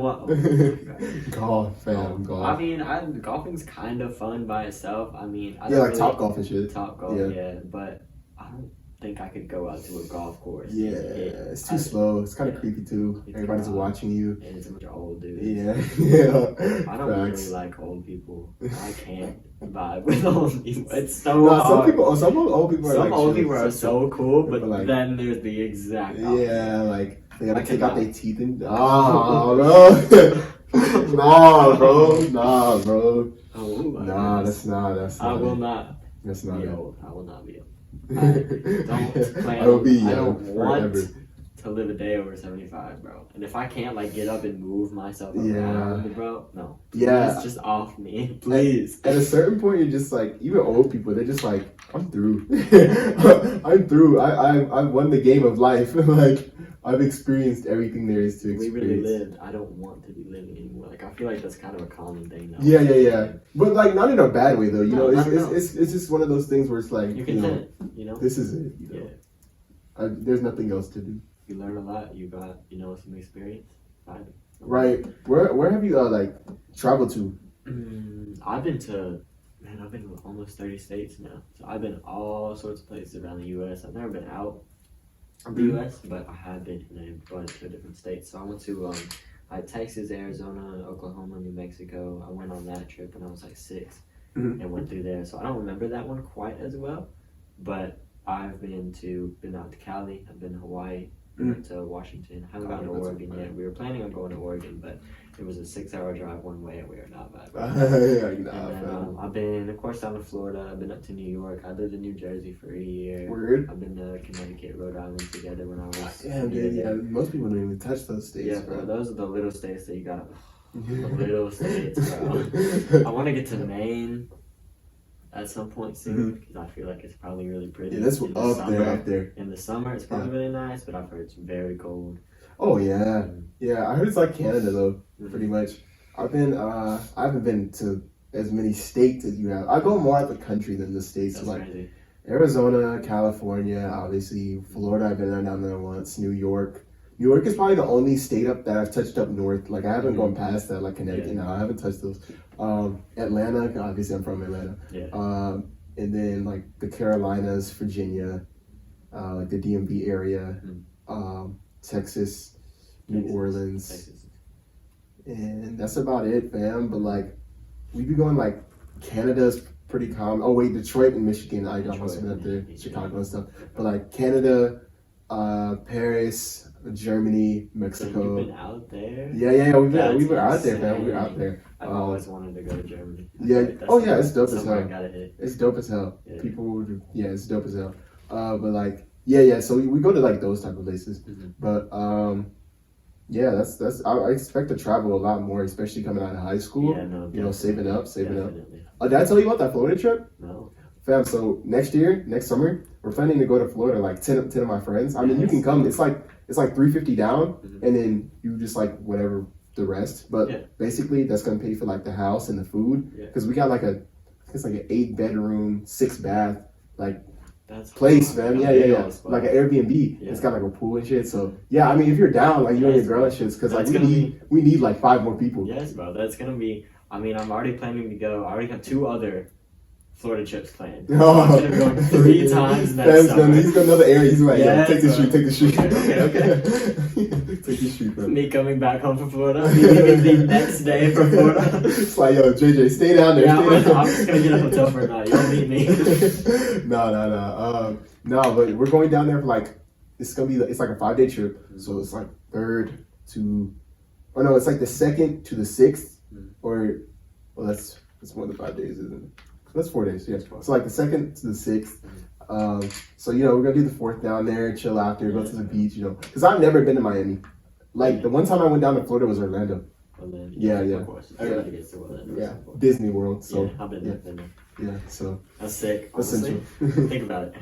Golf, fam, golf. I mean, golfing's kind of fun by itself. I mean, like really, Top Golf and shit. Top Golf, yeah. But I don't think I could go out to a golf course. Yeah, it's too slow. It's kind of creepy too. Everybody's watching you. And it's a bunch of old dudes. Yeah. I don't really like old people. I can't vibe with old people. It's so hard. Some old people are so cool, but like, then there's the exact opposite. Yeah, like they gotta take out their teeth and bro. Nah, bro. That's not. I will not. That's not be old. I will not be old. I don't want to live a day over 75, bro. And if I can't like get up and move myself around, bro, no. Please just off me, please. At a certain point, you're just like, even old people, they're just like, I'm through. I'm through. I won the game of life. Like I've experienced everything there is to experience. We really lived. I don't want to be living anymore. Like I feel like that's kind of a common thing now. Yeah. But like not in a bad way though. You know, it's just one of those things where it's like you're content. You know, this is it. You know? There's nothing else to do. You learn a lot. You got some experience. Right. Where have you like traveled to? I've been to almost 30 states now. So I've been all sorts of places around the U.S. I've never been out of the U.S., but I have been in a bunch of different states. So I like Texas, Arizona, Oklahoma, New Mexico. I went on that trip when I was like 6 Mhm. and went through there. So I don't remember that one quite as well, but I've been out to Cali. I've been to Hawaii. Went to Washington. Haven't gotten to that's Oregon yet. We were planning on going to Oregon, but it was a 6-hour drive one way, and we are not vibing. Yeah, nah, And then I've been, of course, down to Florida. I've been up to New York. I lived in New Jersey for a year. Weird. I've been to Connecticut, Rhode Island together when I was. Damn, dude. Yeah, most people don't even touch those states, Yeah, bro. bro. Those are the little states that you got. The little states, bro. I want to get to Maine at some point soon because I feel like it's probably really pretty. Yeah, that's in the up summer. there, up there. In the summer, it's probably really nice, but I've heard it's very cold. Oh yeah, yeah. I heard it's like Canada though, pretty much. I haven't been to as many states as you have. I go more out the country than the states. That's like crazy. Arizona, California, obviously Florida. I've been down there once. New York. New York is probably the only state up that I've touched up north. Like I haven't gone past that, like Connecticut. No, I haven't touched those. Atlanta, obviously I'm from Atlanta. Yeah. And then like the Carolinas, Virginia, like the DMV area, Texas, New Orleans, Texas. and that's about it, fam. But like we be going like Canada's pretty common. Oh wait, Detroit and Michigan. I almost been up there, Chicago and stuff. But like Canada, Paris, Germany, Mexico. You've been out there? Yeah. We were out there, insane. fam. We were out there. I've always wanted to go to Germany. Yeah. That's It's dope as somewhere I hell. gotta hit. It's dope as hell. Yeah. It's dope as hell. But like, yeah. So we go to like those type of places. But yeah, that's. I expect to travel a lot more, especially coming out of high school. Yeah, no, You know, saving up. Definitely. Did I tell you about that Florida trip? No. Fam, so next summer, we're planning to go to Florida. Like 10 of my friends. I mean, you can come. It's like $350 down, and then you just like whatever the rest. But basically, that's gonna pay for like the house and the food. Because we got like it's like an 8-bedroom, 6-bath, like That's place, cool. fam. Yeah. Like an Airbnb. Yeah. It's got like a pool and shit. So yeah, I mean, if you're down, like you and your girl and shit, because like we need like 5 more people. Yes, bro. That's gonna be. I mean, I'm already planning to go. I already have 2 other Florida trips planned. Oh. I'm gonna be going 3 times next summer. He's got another area. He's like, Yes, take the street, take the street. Okay. Take the street, bro. Me coming back home from Florida. Me leaving the next day for Florida. It's like, yo, JJ, stay down there. Yeah, Stay I'm just gonna get a hotel for a night. Y'all meet me. No, but we're going down there for like, it's like a 5-day trip. So it's like 3rd to, it's like the 2nd to the 6th, that's more than 5 days, isn't it? That's 4 days, yeah. So like the 2nd to the 6th. So we're gonna do the 4th down there, chill out there, go to the beach, because I've never been to Miami. Like the one time I went down to Florida was Orlando. Yeah. Of course. Everybody gets to Orlando. Yeah, Disney World. So I've been there. Yeah, so That's sick. essential. Honestly, think about it.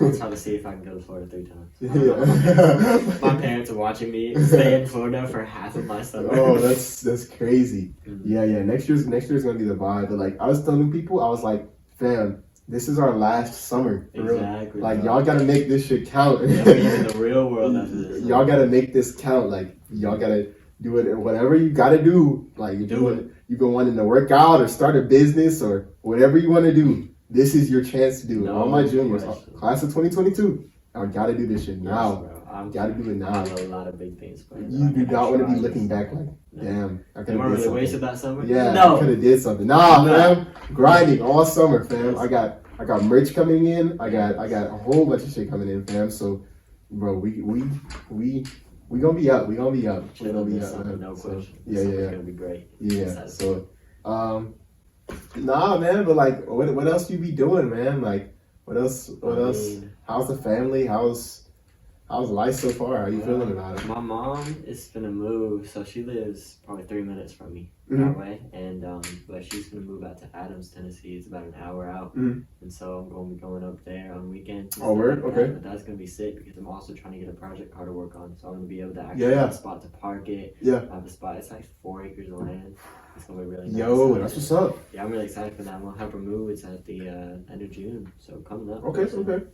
I'm trying to see if I can go to Florida 3 times. Yeah. My parents are watching me stay in Florida for half of my summer. Oh, that's crazy. Yeah. Next year's gonna be the vibe. But like I was telling people, I was like, fam, this is our last summer. For Exactly. Real. Like y'all gotta make this shit count. Yeah, we're in the real world after this. Y'all gotta make this count. Like y'all gotta do it. Whatever you gotta do. Like you've been wanting to work out or start a business or whatever you want to do. This is your chance to do it. No All my juniors, question. class of 2022, I gotta do this shit now. Yes, Gotta do it I now. have a lot of big things planned. You do not want to be Try looking this. back like, damn, I could Am I have did really something. wasted that summer? Yeah, I No. could have did something. Nah, fam, grinding all summer, fam. I got merch coming in. I got a whole bunch of shit coming in, fam. So, bro, we gonna be up. We gonna be up. We gonna be up. Summer, Man. no So, question. yeah. It's gonna be great. Yeah. So, nah, man. But like, what else you be doing, man? Like, what else? How's the family? How's life so far? How you feeling about it? My mom is gonna move, so she lives probably 3 minutes from me Mm-hmm. that way, and but she's gonna move out to Adams, Tennessee. It's about an hour out, Mhm. and so I'm gonna be going up there on weekends. and Oh, stuff word? like that. Okay. But that's gonna be sick because I'm also trying to get a project car to work on, so I'm gonna be able to actually Yeah. have a spot to park it. Yeah. I have a spot. It's like 4 acres of land. It's gonna be really nice. Yo, that's what's up. Yeah, I'm really excited for that. I'm gonna help her move. It's at the end of June, so coming up. Okay.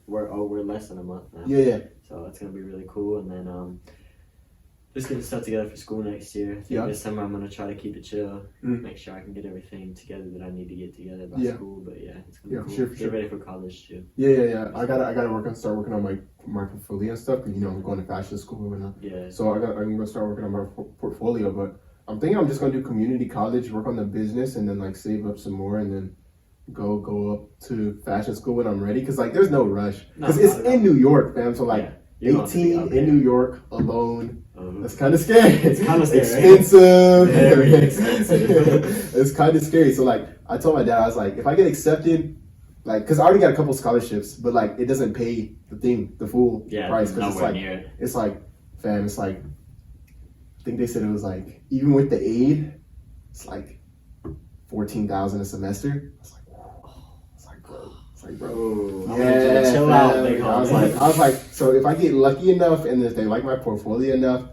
We're less than a month now. Yeah. So that's gonna be really cool. And then just getting stuff together for school next year. I think Yeah. this summer I'm gonna try to keep it chill, Mm. make sure I can get everything together that I need to get together by Yeah. school. But yeah, it's gonna Yeah, be for cool. sure, for Get sure. ready for college too. Yeah. I gotta start working on my portfolio and stuff. Cause I'm going to fashion school and Yeah. so I'm gonna start working on my portfolio. But I'm thinking I'm just gonna do community college, work on the business, and then like save up some more, and then go up to fashion school when I'm ready. Cause like there's no rush. Cause it's in New York, fam. So like 18 in New York alone. That's kind of scary. It's kind of scary. Expensive. Very expensive. It's kind of scary. So like, I told my dad, I was like, if I get accepted, like, cause I already got a couple scholarships, but like, it doesn't pay the full price. Cause it's like, near it. It's like, fam, it's like, I think they said it was like, even with the aid, it's like $14,000 a semester. I was like, whoa. It's like, bro. Ooh, Yeah, chill out, big I was like, so if I get lucky enough and if they like my portfolio enough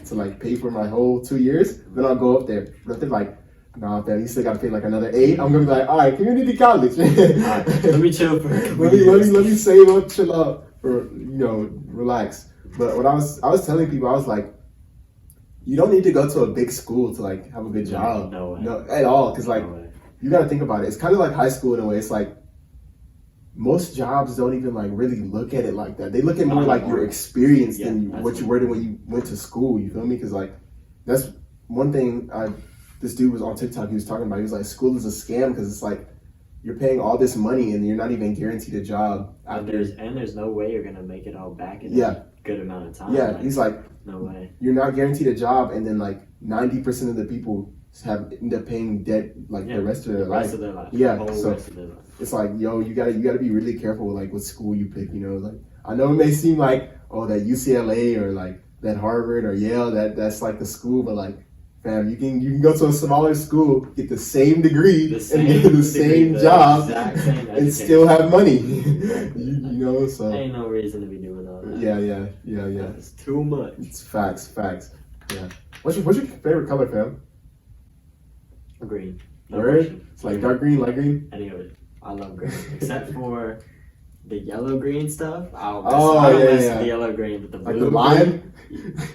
to like pay for my whole 2 years, then I'll go up there. But if they're like, nah, fam, you still gotta pay like another 8, I'm gonna be like, all right, community college. Let me chill for let me save up, chill out, or relax. But what I was telling people, I was like, you don't need to go to a big school to like have a good job. No way. No, at all, because like you gotta think about it. It's kind of like high school in a way. It's like most jobs don't even like really look at it like that. They look at more like your experience than what you were when you went to school. You feel me? Because like that's one thing. This dude was on TikTok. He was talking about. He was like, school is a scam because it's like you're paying all this money and you're not even guaranteed a job. And there's no way you're gonna make it all back in a good amount of time. Yeah, he's like, no way. You're not guaranteed a job, and then like 90% of the people end up paying debt like the rest of their life. Yeah, so it's like, yo, you gotta be really careful with like what school you pick. Like I know it may seem like that UCLA or like that Harvard or Yale that's like the school, but like, fam, you can go to a smaller school, get the same degree, and get the same job, and still have money. So ain't no reason to be doing all that. Yeah. It's too much. It's facts. Yeah. What's your favorite color, fam? Green. Word? It's like dark green, light green? Any of it. I love green. Except for the yellow green stuff. I don't mess with the yellow green, but the blue. Like the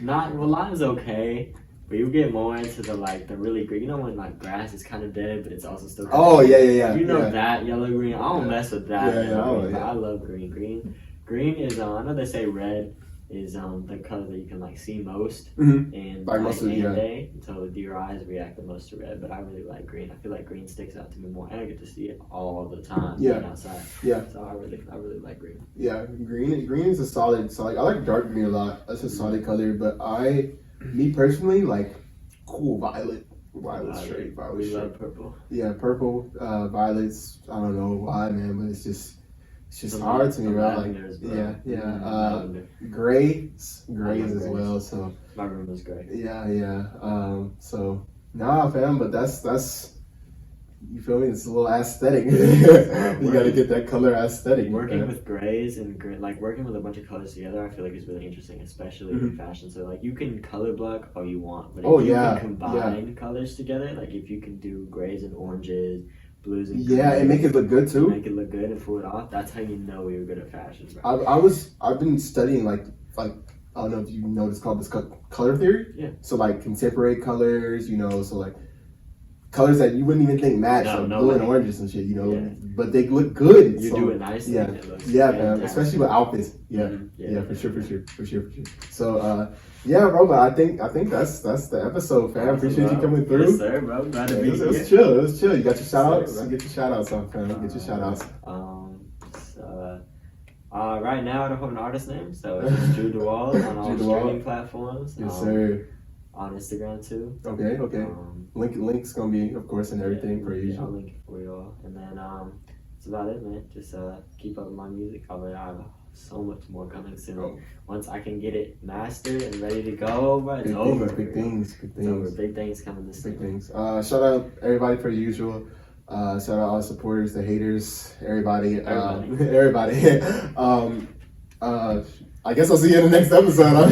lime? Lime's okay. But you get more into the really green. When like grass is kind of dead, but it's also still. Yeah. That yellow green. I don't mess with that. Yeah. I love green. Green is I know they say red is the color that you can like see most in like most of day until your eyes react the most to red. But I really like green. I feel like green sticks out to me more, and I get to see it all the time being outside. Yeah. So I really like green. Yeah, green is a solid. I like dark green a lot. That's a solid color. But me personally, like cool violet. Violet straight. We love purple. Yeah, purple, violets. I don't know why, man, but it's just hard to me, right? Like, grays as well. So my room is gray. Yeah. So nah, fam, but that's you feel me? It's a little aesthetic. You gotta get that color aesthetic. Working with grays and like working with a bunch of colors together, I feel like is really interesting, especially in fashion. So like you can color block all you want, but if you can combine colors together, like if you can do grays and oranges, blues and greens, and make it look good too. Make it look good and pull it off. That's how you know you're good at fashion, bro. I've been studying like I don't know if you know it's called color theory. Yeah. So like contemporary colors, so like colors that you wouldn't even think match, blue and oranges and shit, but they look good. You do it nicely. Yeah, it looks man, especially with outfits. Yeah, for sure. So, bro, but I think that's the episode, fam. Appreciate you coming through. Yes, sir, bro. Glad to be here. It was chill. You got your shout outs? Get your shout outs on, fam. Get your shout outs. Right now I don't have an artist name, so it's just Drew DeWall on all streaming platforms. Yes, sir. On Instagram too. Okay. Link's gonna be, of course, and everything for you. I'll link it for you all. And then that's about it, man. Just keep up with my music. I have so much more coming soon. Once I can get it mastered and ready to go, but it's over. Big things. It's over. Big things coming this Big things. Shout out everybody for the usual. Shout out all the supporters, the haters, everybody. I guess I'll see you in the next episode.